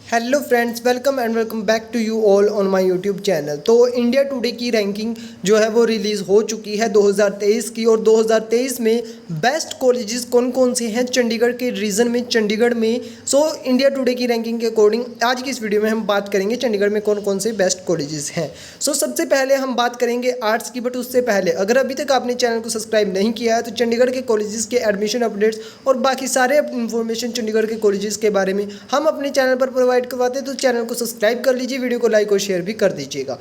Hello friends, welcome back to you all on my YouTube channel. तो India Today की ranking जो है वो रिलीज़ हो चुकी है 2023 की। और 2023 में बेस्ट कॉलेजेस कौन कौन से हैं चंडीगढ़ के रीजन में, चंडीगढ़ में। इंडिया टुडे की रैंकिंग के अकॉर्डिंग आज की इस वीडियो में हम बात करेंगे चंडीगढ़ में कौन कौन से बेस्ट कॉलेजेस हैं। सबसे पहले हम बात करेंगे आर्ट्स की, बट उससे पहले अगर अभी तक आपने चैनल को सब्सक्राइब नहीं किया है तो चंडीगढ़ के कॉलेजेस के एडमिशन अपडेट्स और बाकी सारे इन्फॉर्मेशन चंडीगढ़ के कॉलेजेस के बारे में हम अपने चैनल पर प्रोवाइड करवाते हैं। तो चैनल को सब्सक्राइब कर लीजिए, वीडियो को लाइक और शेयर भी कर दीजिएगा।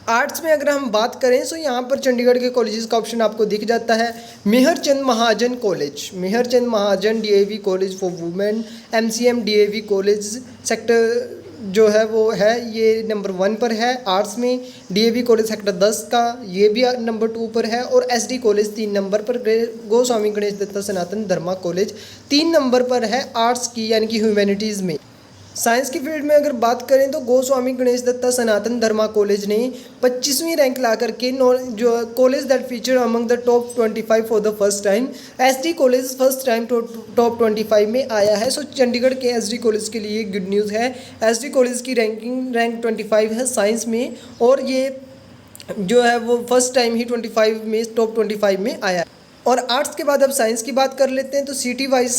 आर्ट्स में अगर हम बात करें तो यहाँ पर चंडीगढ़ के कॉलेजेस का ऑप्शन आपको दिख जाता है। Mehrchand Mahajan college, Mehrchand Mahajan DAV college for women, MCM DAV college sector जो है वो है, ये नंबर 1 पर है। आर्ट्स में डीएवी कॉलेज सेक्टर 10 का ये भी नंबर 2 पर है। और एसडी कॉलेज 3 नंबर पर, गोस्वामी गणेश दत्ता सनातन धर्मा कॉलेज 3 नंबर पर है आर्ट्स की यानी कि ह्यूमैनिटीज़ में। साइंस की फील्ड में अगर बात करें तो गोस्वामी गणेश दत्ता सनातन धर्मा कॉलेज ने 25वीं रैंक ला करके जो college that feature among the top 25 for the first time. SD college first time top 25 में आया है। चंडीगढ़ के एसडी कॉलेज के लिए गुड न्यूज़ है। एसडी कॉलेज की रैंक 25 है साइंस में, और ये जो है वो फर्स्ट टाइम ही 25 में टॉप 25 में आया है। और आर्ट्स के बाद अब साइंस की बात कर लेते हैं। तो सिटी वाइज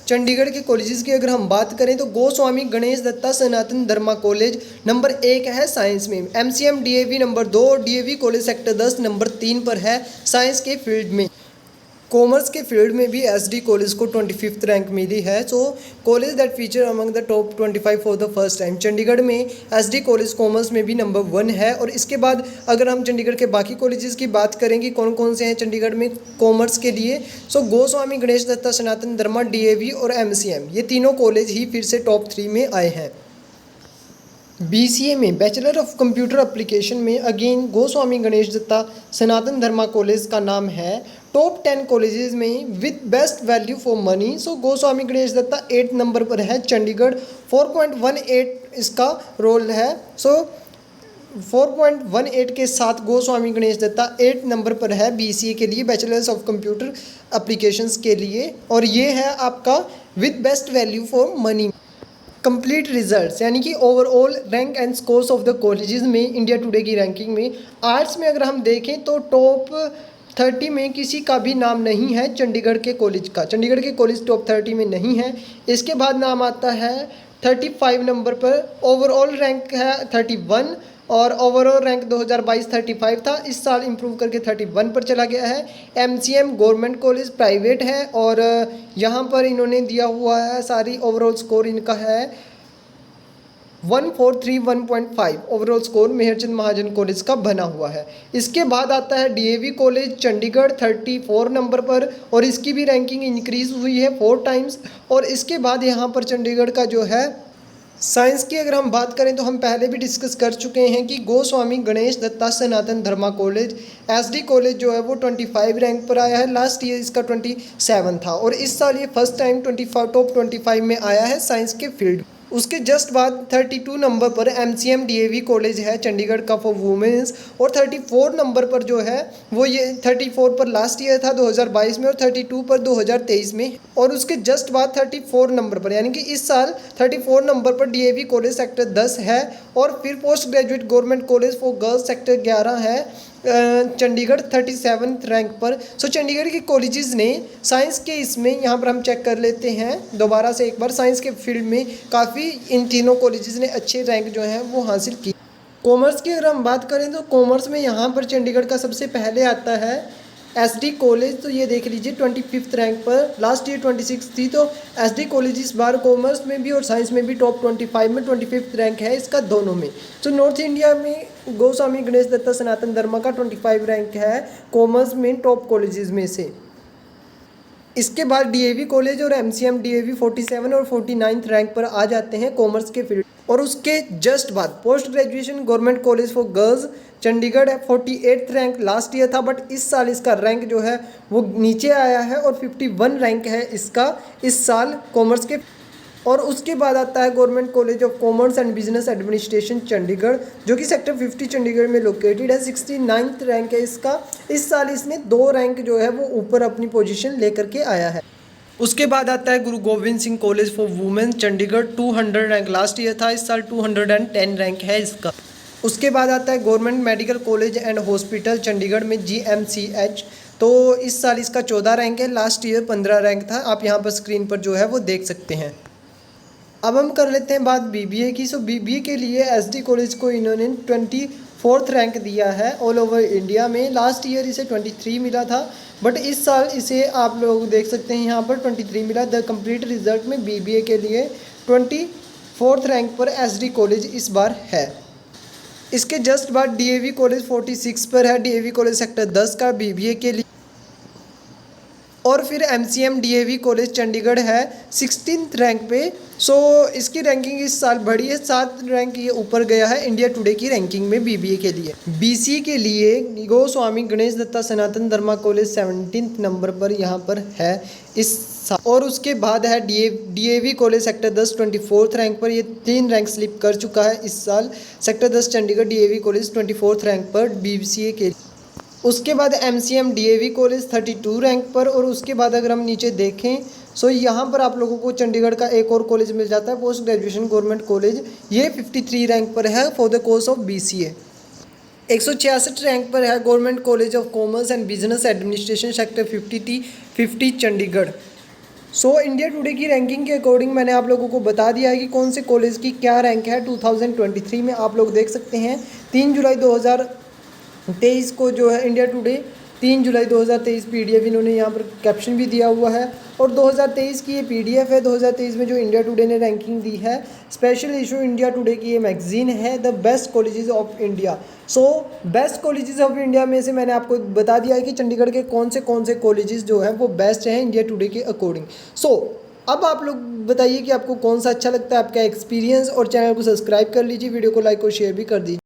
चंडीगढ़ के कॉलेजेस की अगर हम बात करें तो गोस्वामी गणेश दत्ता सनातन धर्मा कॉलेज नंबर 1 है साइंस में। MCM DAV number 2, DAV college sector 10 number 3 पर है साइंस के फील्ड में। कॉमर्स के फील्ड में भी एसडी कॉलेज को 25th रैंक मिली है। College that feature among the top 25 for the first time. Chandigarh में एसडी कॉलेज कॉमर्स में भी नंबर 1 है। और इसके बाद अगर हम चंडीगढ़ के बाकी कॉलेजेस की बात करेंगे कौन कौन से हैं चंडीगढ़ में कॉमर्स के लिए, गोस्वामी गणेश दत्ता सनातन धर्मा डीएवी और एमसीएम, ये तीनों कॉलेज ही फिर से टॉप 3 में आए हैं। बीसीए में बैचलर ऑफ कंप्यूटर एप्लीकेशन में अगेन गोस्वामी गणेश दत्ता सनातन धर्मा कॉलेज का नाम है टॉप 10 कॉलेजेस में with best value for money. Goswami Ganesh Dutta 8 number पर है। चंडीगढ़ 4.18 इसका रोल है। 4.18 के साथ गोस्वामी गणेश दत्ता 8 नंबर पर है बीसीए के लिए, बैचलर्स ऑफ कंप्यूटर एप्लीकेशंस के लिए। और ये है आपका with best value for money. Complete results यानी कि overall rank and scores of the colleges में इंडिया टुडे की रैंकिंग में आर्ट्स में अगर हम देखें तो टॉप 30 में किसी का भी नाम नहीं है चंडीगढ़ के कॉलेज का। चंडीगढ़ के कॉलेज टॉप 30 में नहीं है। इसके बाद नाम आता है 35 नंबर पर। ओवरऑल रैंक है 31 और ओवरऑल रैंक 2022 35 था, इस साल इंप्रूव करके 31 पर चला गया है। एमसीएम गवर्नमेंट कॉलेज प्राइवेट है और यहाँ पर इन्होंने दिया हुआ है सारी ओवरऑल स्कोर इनका है 1431.5 overall score Mehr Chand Mahajan college का बना हुआ है। इसके बाद आता है डीएवी कॉलेज चंडीगढ़ 34 नंबर पर, और इसकी भी रैंकिंग इंक्रीज हुई है 4 टाइम्स। और इसके बाद यहाँ पर चंडीगढ़ का जो है साइंस की अगर हम बात करें तो हम पहले भी डिस्कस कर चुके हैं कि Goswami Ganesh Dutta Sanatan Dharma college SD college जो है वो 25 रैंक पर आया है। लास्ट ईयर इसका 27 था, और इस साल ये फर्स्ट टाइम टॉप 25 में आया है साइंस के फील्ड। उसके जस्ट बाद 32 नंबर पर एमसीएम डीएवी कॉलेज है चंडीगढ़ का फॉर वुमेन्स। और 34 नंबर पर जो है वो ये 34 पर लास्ट ईयर था 2022 में, और 32 पर 2023 में। और उसके जस्ट बाद 34 नंबर पर यानी कि इस साल 34 नंबर पर डीएवी कॉलेज सेक्टर 10 है। और फिर post graduate government college for girls sector 11 है चंडीगढ़ 37th रैंक पर। चंडीगढ़ के कॉलेजेस ने साइंस के इसमें यहाँ पर हम चेक कर लेते हैं दोबारा से एक बार, साइंस के फील्ड में काफ़ी इन तीनों कॉलेजेस ने अच्छे रैंक जो हैं वो हासिल की। कॉमर्स की अगर हम बात करें तो कॉमर्स में यहाँ पर चंडीगढ़ का सबसे पहले आता है एसडी कॉलेज। तो ये देख लीजिए 25th रैंक पर, लास्ट ईयर 26 थी। तो एसडी कॉलेज इस बार कॉमर्स में भी और साइंस में भी टॉप 25 में 25th रैंक है इसका दोनों में। नॉर्थ इंडिया में गोस्वामी गणेश दत्ता सनातन धर्मा का 25 रैंक है कॉमर्स में टॉप कॉलेजेस में से। इसके बाद डीएवी कॉलेज और एमसीएम डीएवी 47 और 49th रैंक पर आ जाते हैं कॉमर्स के फील्ड। और उसके जस्ट बाद post graduation government college for girls Chandigarh है 48th रैंक, लास्ट ईयर था बट इस साल इसका रैंक जो है वो नीचे आया है और 51 रैंक है इसका इस साल कॉमर्स के। और उसके बाद आता है government college of commerce and business administration Chandigarh, जो कि सेक्टर 50 चंडीगढ़ में लोकेटेड है। 69th रैंक है इसका। इस साल इसने 2 रैंक जो है वो ऊपर अपनी पोजीशन लेकर के आया है। उसके बाद आता है गुरु Govind Singh college for women Chandigarh, 200 rank last year था, इस साल 210 रैंक है इसका। उसके बाद आता है government medical college and hospital Chandigarh में GMCH, तो इस साल इसका 14 रैंक है, लास्ट ईयर 15 रैंक था। आप यहाँ पर स्क्रीन पर जो है वो देख सकते हैं। अब हम कर लेते हैं बात BBA की। BBA के लिए SD कॉलेज को इन्होंने 24th रैंक दिया है ऑल ओवर इंडिया में। लास्ट ईयर इसे 23 मिला था, बट इस साल इसे आप लोग देख सकते हैं यहाँ पर 23 मिला। द कंप्लीट रिजल्ट में BBA के लिए 24th रैंक पर SD कॉलेज इस बार है। इसके जस्ट बाद DAV कॉलेज 46 पर है, DAV कॉलेज सेक्टर 10 का BBA के लिए। और फिर MCM DAV कॉलेज चंडीगढ़ है 16th रैंक पे। इसकी रैंकिंग इस साल बढ़ी है, 7 रैंक ये ऊपर गया है इंडिया टुडे की रैंकिंग में BBA के लिए। BC के लिए Goswami Ganesh Dutta Sanatan Dharma college 17th number पर यहाँ पर है इस साल। और उसके बाद है DAV college sector 10 24th rank पर, ये 3 रैंक स्लिप कर चुका है इस साल। Sector 10 Chandigarh DAV college 24th rank पर BCA के। उसके बाद MCM DAV कॉलेज 32 रैंक पर। और उसके बाद अगर हम नीचे देखें यहाँ पर आप लोगों को चंडीगढ़ का एक और कॉलेज मिल जाता है, पोस्ट ग्रेजुएशन गवर्नमेंट कॉलेज, ये 53 रैंक पर है for the course of BCA। 166 rank पर है government college of commerce and business administration sector 50 Chandigarh. India Today की रैंकिंग के अकॉर्डिंग मैंने आप लोगों को बता दिया है कि कौन से कॉलेज की क्या रैंक है 2023 में। आप लोग देख सकते हैं 3 जुलाई 2023 को जो है इंडिया टुडे 3 जुलाई 2023 PDF इन्होंने यहाँ पर कैप्शन भी दिया हुआ है। और 2023 की ये PDF है, 2023 में जो इंडिया टुडे ने रैंकिंग दी है। स्पेशल इशू इंडिया टुडे की ये मैगजीन है, the best colleges of India. Best colleges of India में से मैंने आपको बता दिया है कि चंडीगढ़ के कौन से कॉलेजेस जो हैं वो बेस्ट हैं इंडिया टुडे के अकॉर्डिंग। अब आप लोग बताइए कि आपको कौन सा अच्छा लगता है, आपका एक्सपीरियंस, और चैनल को सब्सक्राइब कर लीजिए, वीडियो को लाइक और शेयर भी कर दीजिए।